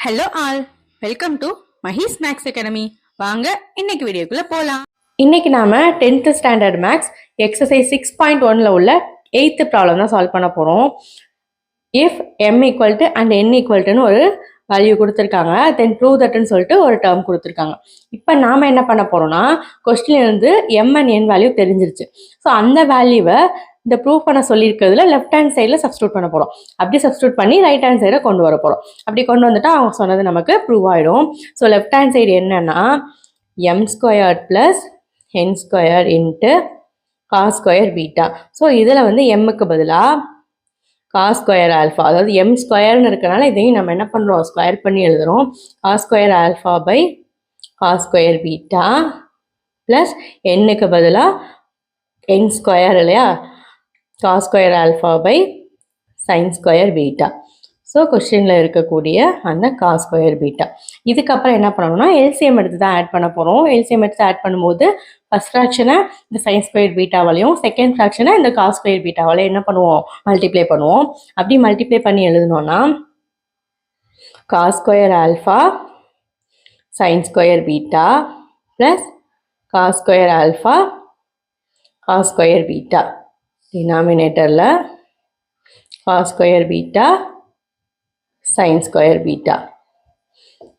Hello all, welcome to Mahee's maths academy. வாங்க இன்னைக்கு வீடியோக்குள்ள போலாம். இன்னைக்கு நாம 10th ஸ்டாண்டர்ட் மேக்ஸ் எக்ஸசைஸ் 6.1ல உள்ள 8th ப்ராப்ளம் தான் சால்வ் பண்ண போறோம். If m equal to and n equal டுன்னு ஒரு வேல்யூ கொடுத்துருக்காங்க, தென் ப்ரூவ் தட்னு சொல்லிட்டு ஒரு டேர்ம் கொடுத்துருக்காங்க. இப்போ நாம என்ன பண்ண போறோம்னா, கொஸ்டின்ல இருந்து m அண்ட் n வேல்யூ தெரிஞ்சிருச்சு. ஸோ அந்த வேல்யூவை இந்த ப்ரூவ் பண்ண சொல்லியிருக்கிறதுல லெஃப்ட் ஹேண்ட் சைடில் சப்ஸ்டியூட் பண்ண போகிறோம். அப்படி சப்ஸ்டியூட் பண்ணி ரைட் ஹேண்ட் சைடை கொண்டு வர போகிறோம். அப்படி கொண்டு வந்துட்டா அவங்க சொன்னது நமக்கு ப்ரூவ் ஆகிடும். ஸோ லெஃப்ட் ஹேண்ட் சைடு என்னன்னா m square plus n square into cos square beta. So இதில் வந்து எம்முக்கு பதிலாக காஸ் ஸ்கொயர் ஆல்ஃபா, அதாவது எம் ஸ்கொயர்னு இருக்கனால இதையும் நம்ம என்ன பண்ணுறோம், ஸ்கொயர் பண்ணி எழுதுகிறோம். Cos square alpha by cos square beta plus என்னுக்கு பதிலாக என் ஸ்கொயர் இல்லையா, cos square alpha by sine square beta. So கொஸ்டினில் இருக்கக்கூடிய அந்த காஸ் ஸ்கொயர் பீட்டா. இதுக்கப்புறம் என்ன பண்ணணும்னா எல்சிஎம் எடுத்து தான் ஆட் பண்ண போகிறோம். எல்சிஎம் எடுத்து ஆட் பண்ணும்போது ஃபஸ்ட் ஃப்ராக்ஷனை இந்த சைன் ஸ்கொயர் பீட்டாவாலையும் செகண்ட் ஃப்ராக்ஷனை இந்த காஸ் ஸ்கொயர் பீட்டாவாலையும் என்ன பண்ணுவோம், மல்டிப்ளை பண்ணுவோம். அப்படி மல்டிப்ளை பண்ணி எழுதணும்னா cos square alpha sine square beta plus cos square alpha cos square beta, டினாமினேட்டரில் cos square beta sine square beta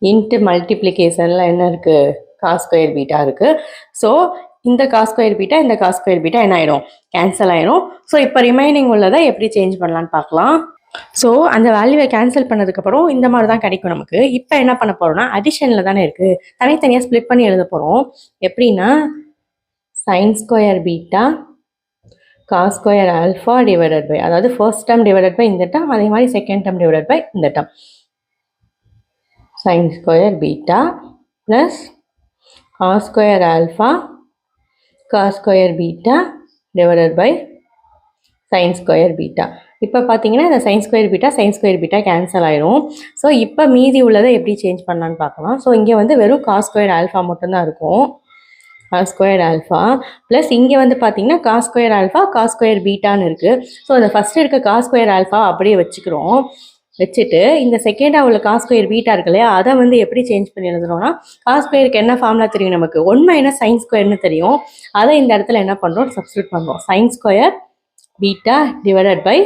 into மல்டிப்ளிகேஷனில் என்ன இருக்குது, காஸ் ஸ்கொயர் பீட்டா இருக்குது. ஸோ இந்த காஸ் ஸ்கொயர் பீட்டா இந்த காஸ் ஸ்கொயர் பீட்டா என்ன ஆகிடும், கேன்சல் ஆகிடும். ஸோ இப்போ ரிமைனிங் உள்ளதை எப்படி சேஞ்ச் பண்ணலான்னு பார்க்கலாம். ஸோ அந்த வேல்யூவை கேன்சல் பண்ணதுக்கப்புறம் இந்த மாதிரி தான் கிடைக்கும் நமக்கு. இப்போ என்ன பண்ண போகிறோம்னா அடிஷனில் தானே இருக்குது, தனித்தனியாக ஸ்ப்ளிட் பண்ணி எழுத போகிறோம். எப்படின்னா sine square beta cos square alpha divided by, அதாவது ஃபர்ஸ்ட் டேர்ம் டிவைடட் பை இந்த டேர்ம், அதே மாதிரி செகண்ட் டேர்ம் டிவைடட் பை இந்த term. Sine square beta plus cos square alpha cos square beta divided by sine square beta. இப்போ பார்த்தீங்கன்னா இந்த sine square beta cancel ஆயிரும். So இப்போ மீதி உள்ளதை எப்படி சேஞ்ச் பண்ணலான்னு பார்க்கலாம். ஸோ இங்கே வந்து வெறும் காஸ் ஸ்கொயர் ஆல்ஃபா மட்டும்தான் இருக்கும், காஸ் ஸ்கொயர் ஆல்ஃபா ப்ளஸ் இங்கே வந்து பார்த்தீங்கன்னா cos square alpha cos square பீட்டான்னு இருக்குது. ஸோ அந்த ஃபஸ்ட்டு இருக்க காஸ் ஸ்கொயர் ஆல்ஃபா அப்படியே வச்சுக்கிறோம். வச்சுட்டு இந்த செகண்டாக உள்ள காஸ் ஸ்கொயர் பீட்டா இருக்கு இல்லையா, அதை வந்து எப்படி சேஞ்ச் பண்ணி எழுதுறோம்னா, காஸ் ஸ்கொயருக்கு என்ன ஃபார்முலா தெரியும் நமக்கு, 1 மைனஸ் சைன் ஸ்கொயர்னு தெரியும். அதை இந்த இடத்துல என்ன பண்ணுறோம், சப்ஸ்டியூட் பண்ணுறோம். Sine square beta divided by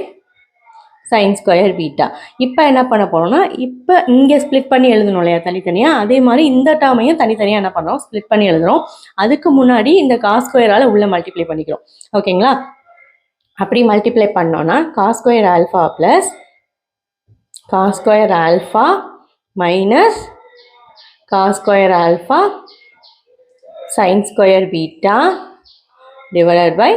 sine square beta. இப்போ என்ன பண்ண போகிறோம்னா, இப்போ இங்கே ஸ்ப்ளிட் பண்ணி எழுதணும் இல்லையா தனித்தனியாக, அதே மாதிரி இந்த டேர்மையும் தனித்தனியாக என்ன பண்ணுறோம், ஸ்ப்ளிட் பண்ணி எழுதுகிறோம். அதுக்கு முன்னாடி இந்த காஸ் ஸ்கொயரால் உள்ளே மல்டிப்ளை பண்ணிக்கிறோம். ஓகேங்களா, அப்படி மல்டிப்ளை பண்ணோன்னா cos square alpha plus cos square alpha minus cos square alpha sine square beta divided by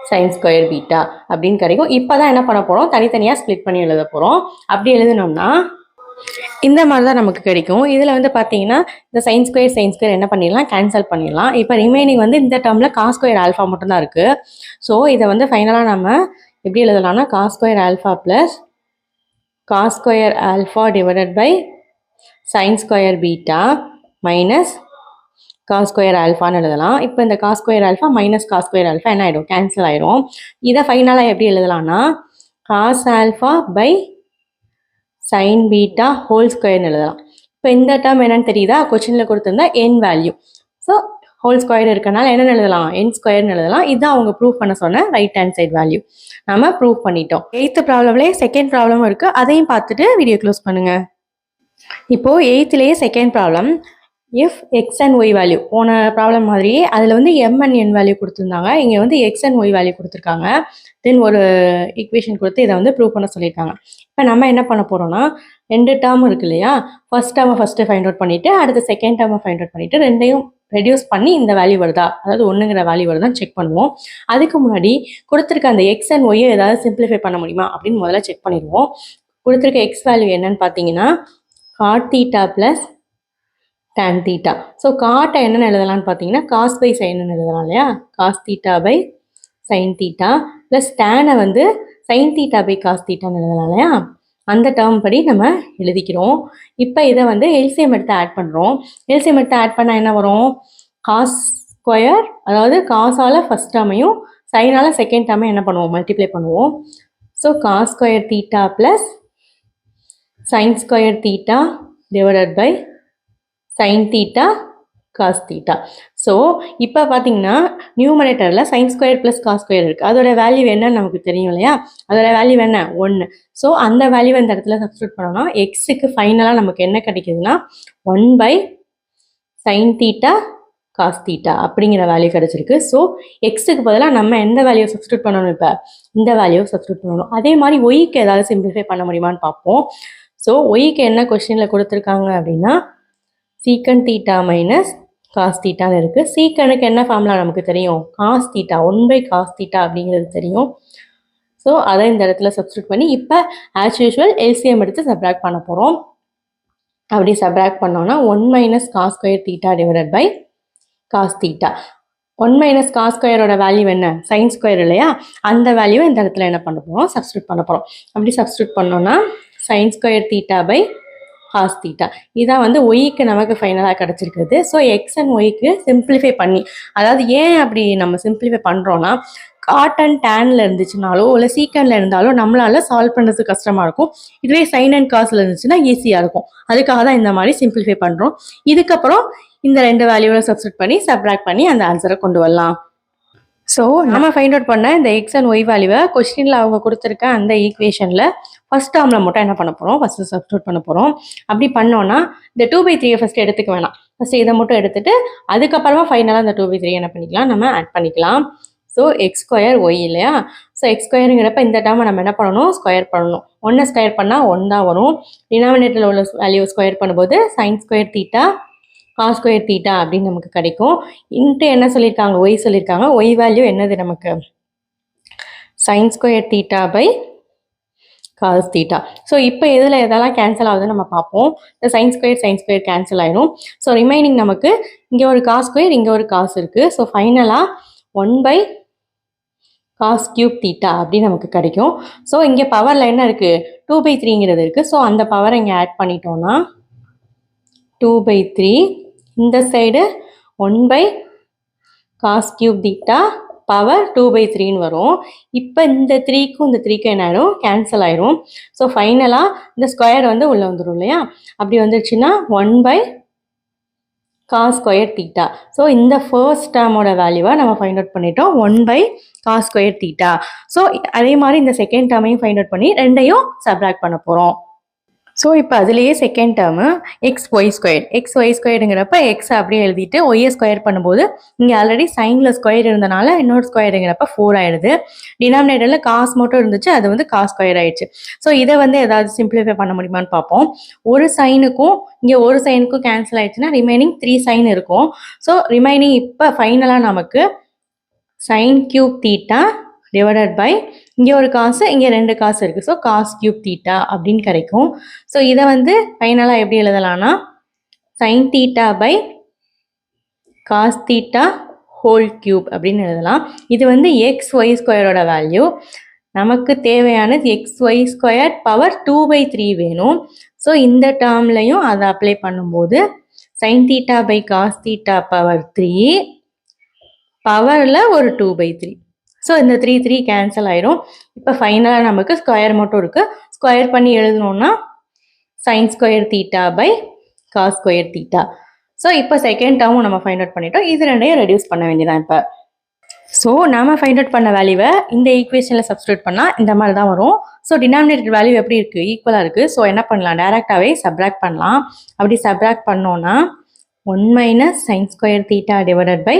sine square beta அப்படின்னு கிடைக்கும். இப்போ தான் என்ன பண்ண போகிறோம், தனித்தனியாக ஸ்ப்ளிட் பண்ணி எழுத போகிறோம். அப்படி எழுதினோம்னா இந்த மாதிரி தான் நமக்கு கிடைக்கும். இதில் வந்து பார்த்தீங்கன்னா இந்த சைன் ஸ்கொயர் என்ன பண்ணிடலாம், கேன்சல் பண்ணிடலாம். இப்போ ரிமைனிங் வந்து இந்த டேர்மில் காஸ் ஸ்கொயர் ஆல்ஃபா மட்டும்தான் இருக்குது. ஸோ இதை வந்து ஃபைனலாக நம்ம எப்படி எழுதலாம்னா cos square alpha plus cos square alpha divided by sine square beta minus cos square ஆல்ஃபான்னு எழுதலாம். இப்போ இந்த cos square alpha minus cos square alpha என்ன ஆகிடும், கேன்சல் ஆகிடும். இதை ஃபைனலாக எப்படி எழுதலாம்னா cos alpha by sine beta whole ஸ்கொயர்னு எழுதலாம். இப்போ இந்த டேர்ம் என்னன்னு தெரியுதா, கொஸ்டினில் கொடுத்துருந்தா n value. So whole square இருக்கனால என்னென்னு எழுதலாம், என் ஸ்கொயர்னு எழுதலாம். இதுதான் அவங்க ப்ரூவ் பண்ண சொன்ன ரைட் ஹேண்ட் சைட் வேல்யூ. நம்ம ப்ரூவ் பண்ணிட்டோம். 8th ப்ராப்ளம்லேயே செகண்ட் ப்ராப்ளமும் இருக்குது, அதையும் பார்த்துட்டு வீடியோ க்ளோஸ் பண்ணுங்கள். இப்போது 8thலேயே second problem, if x and y value, போன ப்ராப்ளம் மாதிரியே அதில் வந்து எம் அண்ட் என் வேல்யூ கொடுத்துருந்தாங்க, இங்கே வந்து எக்ஸ் அண்ட் ஒய் வேல்யூ கொடுத்துருக்காங்க. தென் ஒரு ஈக்குவேஷன் கொடுத்து இதை வந்து ப்ரூவ் பண்ண சொல்லியிருக்காங்க. இப்போ நம்ம என்ன பண்ண போகிறோம்னா, 2 டேர்ம் இருக்கு இல்லையா, ஃபர்ஸ்ட் டேர்மை ஃபஸ்ட்டு ஃபைண்ட் அவுட் பண்ணிவிட்டு அடுத்த செகண்ட் டேர்மை ஃபைண்ட் அவுட் பண்ணிவிட்டு ரெண்டையும் ரெடியூஸ் பண்ணி இந்த வேல்யூ வருதா, அதாவது 1ங்கிற வேல்யூ வருதான்னு செக் பண்ணுவோம். அதுக்கு முன்னாடி கொடுத்துருக்க அந்த எக்ஸ் அண்ட் ஒய்யை ஏதாவது சிம்பிளிஃபை பண்ண முடியுமா அப்படின்னு முதல்ல செக் பண்ணிடுவோம். கொடுத்துருக்க எக்ஸ் வேல்யூ என்னன்னு பார்த்தீங்கன்னா cot theta plus tan theta. So காட்டை என்னென்னு எழுதலாம்னு பார்த்தீங்கன்னா காஸ் பை சைன்னு எழுதலாம் இல்லையா, cos theta by sine theta plus டேனை வந்து சைன் தீட்டா பை காஸ் தீட்டான்னு எழுதலாம் இல்லையா, அந்த டேர்ம் படி நம்ம எழுதிக்கிறோம். இப்போ இதை வந்து எல்சிஎம் எடுத்து ஆட் பண்ணுறோம். எல்சிஎம் எடுத்து ஆட் பண்ணால் என்ன வரும், காஸ் ஸ்கொயர், அதாவது காசால் ஃபஸ்ட் டேர்மையும் சைனால் செகண்ட் டேர்மையும் என்ன பண்ணுவோம், மல்டிப்ளை பண்ணுவோம். So cos square theta plus sine square theta divided by sine theta cos theta. So இப்போ பார்த்தீங்கன்னா நியூமரேட்டரில் sine square plus cos square இருக்குது. அதோட வேல்யூ என்னன்னு நமக்கு தெரியும் இல்லையா? அதோட வேல்யூ என்ன? 1. ஸோ அந்த வேல்யூ இந்த இடத்துல சப்ஸ்டியூட் பண்ணோம்னா எக்ஸுக்கு ஃபைனலாக நமக்கு என்ன கிடைக்குதுன்னா 1/sin தீட்டா காஸ் தீட்டா அப்படிங்கிற வேல்யூ கிடச்சிருக்கு. ஸோ எக்ஸுக்கு பதிலாக நம்ம எந்த வேல்யூ சப்ஸ்டியூட் பண்ணணும்? இப்போ இந்த வேல்யூவை சப்ஸ்டியூட் பண்ணணும். அதே மாதிரி ஒய்க்கு ஏதாவது சிம்பிளிஃபை பண்ண முடியுமான்னு பார்ப்போம். ஸோ ஒய்க்கு என்ன கொஸ்டினில் கொடுத்துருக்காங்க அப்படின்னா சீக்கன் தீட்டா மைனஸ் காஸ் தீட்டான்னு இருக்குது. சீக்கனுக்கு என்ன ஃபார்முலா நமக்கு தெரியும்? காஸ் தீட்டா 1/cos தீட்டா அப்படிங்கிறது தெரியும். ஸோ அதை இந்த இடத்துல சப்ஸ்டியூட் பண்ணி இப்போ ஆஸ் யூஷுவல் எல்சிஎம் எடுத்து சப்ராக்ட் பண்ண போகிறோம். அப்படி சப்ராக்ட் பண்ணோன்னா 1 - cos square theta divided by cos theta. 1 - cos ஸ்கொயரோட வேல்யூ என்ன? சைன் ஸ்கொயர் இல்லையா? அந்த வேல்யூவை இந்த இடத்துல என்ன பண்ண போகிறோம்? சப்ஸ்டியூட் பண்ண போகிறோம். அப்படி சப்ஸ்டியூட் பண்ணோன்னா sine square theta by cos theta. இதான் வந்து ஒய்க்கு நமக்கு ஃபைனலாக கிடச்சிருக்குது. ஸோ எக்ஸ் அண்ட் ஒய்க்கு சிம்பிளிஃபை பண்ணி, அதாவது ஏன் அப்படி நம்ம சிம்பிளிஃபை பண்ணுறோன்னா காட் அண்ட் டேனில் இருந்துச்சுனாலோ இல்லை சீக்கனில் இருந்தாலும் நம்மளால சால்வ் பண்ணுறது கஷ்டமாக இருக்கும். இதுவே சைன் அண்ட் காசில் இருந்துச்சுன்னா ஈஸியாக இருக்கும். அதுக்காக தான் இந்த மாதிரி சிம்பிளிஃபை பண்ணுறோம். இதுக்கப்புறம் இந்த 2 வேல்யூவை சப்ஸ்டியூட் பண்ணி சப்ராக்ட் பண்ணி அந்த ஆன்சரை கொண்டு வரலாம். ஸோ நம்ம ஃபைண்ட் அவுட் பண்ண இந்த எக்ஸ் அண்ட் ஒய் வேல்யூவை கொஸ்டினில் அவங்க கொடுத்துருக்க அந்த ஈக்குவேஷனில் ஃபஸ்ட் டேர்மில் மட்டும் என்ன பண்ண போகிறோம்? ஃபஸ்ட்டு சப்ஸ்டியூட் பண்ண போகிறோம். அப்படி பண்ணோன்னா இந்த 2/3 ஃபஸ்ட்டு எடுத்துக்க வேணாம். ஃபஸ்ட்டு இதை மட்டும் எடுத்துகிட்டு அதுக்கப்புறமா ஃபைனலாக இந்த 2/3 என்ன பண்ணிக்கலாம்? நம்ம ஆட் பண்ணிக்கலாம். ஸோ எக்ஸ் ஸ்கொயர் ஒய் இல்லையா? ஸோ எக்ஸ் ஸ்கொயருங்கிறப்ப இந்த டேர்மை நம்ம என்ன பண்ணணும்? ஸ்கொயர் பண்ணணும். 1 ஸ்கொயர் பண்ணால் 1 தான் வரும். டினாமினேட்டரில் உள்ள வேல்யூ ஸ்கொயர் பண்ணும்போது sine square theta cos square theta அப்படின்னு நமக்கு கிடைக்கும். இன்ட்டு என்ன சொல்லியிருக்காங்க? ஒய் சொல்லியிருக்காங்க. ஒய் வேல்யூ என்னது நமக்கு? Sine square theta by cos theta. So இப்போ இதில் எதெல்லாம் கேன்சல் ஆகுதுன்னு நம்ம பார்ப்போம். இந்த சைன் ஸ்கொயர் கேன்சல் ஆயிடும். ஸோ ரிமைனிங் நமக்கு இங்கே ஒரு காஸ் ஸ்கொயர், இங்கே ஒரு காஸ் இருக்குது. ஸோ ஃபைனலாக 1/cos கியூப் தீட்டா அப்படின்னு நமக்கு கிடைக்கும். ஸோ இங்கே பவரில் என்ன இருக்குது? 2/3ங்கிறது இருக்குது. ஸோ அந்த பவரை இங்கே ஆட் பண்ணிட்டோன்னா 2/3, இந்த side 1/cos cube theta power 2/3ன்னு வரும். இப்போ இந்த 3க்கும் இந்த 3க்கும் என்ன ஆயிடும்? கேன்சல் ஆயிரும். ஸோ ஃபைனலாக இந்த ஸ்கொயர் வந்து உள்ளே வந்துடும் இல்லையா? அப்படி வந்துருச்சுன்னா 1/cos ஸ்கொயர் தீட்டா. ஸோ இந்த ஃபர்ஸ்ட் டேர்மோட வேல்யூவை நம்ம ஃபைண்ட் அவுட் பண்ணிட்டோம், 1/cos ஸ்கொயர் தீட்டா. ஸோ அதே மாதிரி இந்த செகண்ட் டேர்மையும் ஃபைண்ட் அவுட் பண்ணி ரெண்டையும் சப்ராக்ட் பண்ண போகிறோம். ஸோ இப்போ அதுலேயே செகண்ட் டேர்மு எக்ஸ் ஒய் ஸ்கொயருங்கிறப்ப எக்ஸை அப்படியே எழுதிட்டு ஒய்யை ஸ்கொயர் பண்ணும்போது இங்கே ஆல்ரெடி சைனில் ஸ்கொயர் இருந்தனால இன்னொரு ஸ்கொயருங்கிறப்ப 4 ஆயிடுது. டினாமினேட்டரில் காஸ் மட்டும் இருந்துச்சு, அது வந்து காஸ் ஸ்கொயர் ஆயிடுச்சு. ஸோ இதை வந்து ஏதாவது சிம்பிளிஃபை பண்ண முடியுமான்னு பார்ப்போம். ஒரு சைனுக்கும் இங்கே ஒரு சைனுக்கும் கேன்சல் ஆயிடுச்சுன்னா ரிமைனிங் 3 சைன் இருக்கும். ஸோ ரிமைனிங் இப்போ ஃபைனலாக நமக்கு sine cube theta divided by இங்கே ஒரு காசு, இங்கே 2 காசு இருக்குது. ஸோ காஸ் கியூப் தீட்டா அப்படின்னு கிடைக்கும். ஸோ இதை வந்து ஃபைனலாக எப்படி எழுதலாம்னா sine theta by cos theta whole cube அப்படின்னு எழுதலாம். இது வந்து எக்ஸ் ஒய் ஸ்கொயரோட வேல்யூ. நமக்கு தேவையானது எக்ஸ் ஒய் ஸ்கொயர் பவர் 2/3 வேணும். ஸோ இந்த டேர்ம்லையும் அதை அப்ளை பண்ணும்போது sine theta by cos theta power 3 பவரில் ஒரு 2/3. ஸோ இந்த 3 கேன்சல் ஆயிரும். இப்போ ஃபைனலாக நமக்கு ஸ்கொயர் மட்டும் இருக்குது. ஸ்கொயர் பண்ணி எழுதணும்னா sine square theta by cos square theta. So இப்போ செகண்ட் டேர்மும் நம்ம ஃபைண்ட் அவுட் பண்ணிட்டோம். இது ரெண்டையும் ரெடியூஸ் பண்ண வேண்டியதான் இப்போ. ஸோ நம்ம ஃபைண்ட் அவுட் பண்ண வேல்யூவை இந்த ஈக்குவேஷனில் சப்ஸ்டியூட் பண்ணால் இந்த மாதிரி தான் வரும். ஸோ டினாமினேட்டர் வேல்யூ எப்படி இருக்குது? ஈக்குவலாக இருக்குது. ஸோ என்ன பண்ணலாம்? டேரெக்டாகவே சப்ராக்ட் பண்ணலாம். அப்படி சப்ராக்ட் பண்ணோன்னா 1 - sin square theta divided by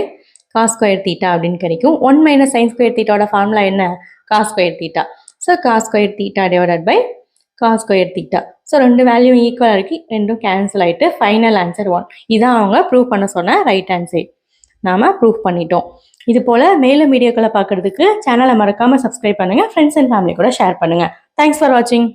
cos square theta அப்படின்னு கிடைக்கும். 1 - sin ஸ்கொயர் தீட்டாவோட ஃபார்முலா என்ன? Cos square theta. So cos square theta divided by cos square theta. So 2 value ஈக்குவலாக இருக்குது, ரெண்டும் கேன்சல் ஆகிட்டு ஃபைனல் ஆன்சர் 1. இதான் அவங்க ப்ரூவ் பண்ண சொன்ன ரைட் ஆன்சர். நாம் ப்ரூவ் பண்ணிட்டோம். இது போல் மேலும் வீடியோக்களை பார்க்குறதுக்கு சேனலை மறக்காமல் சப்ஸ்கிரைப் பண்ணுங்கள். ஃப்ரெண்ட்ஸ் அண்ட் ஃபேமிலி கூட ஷேர் பண்ணுங்கள். தேங்க்ஸ் ஃபார் வாட்சிங்.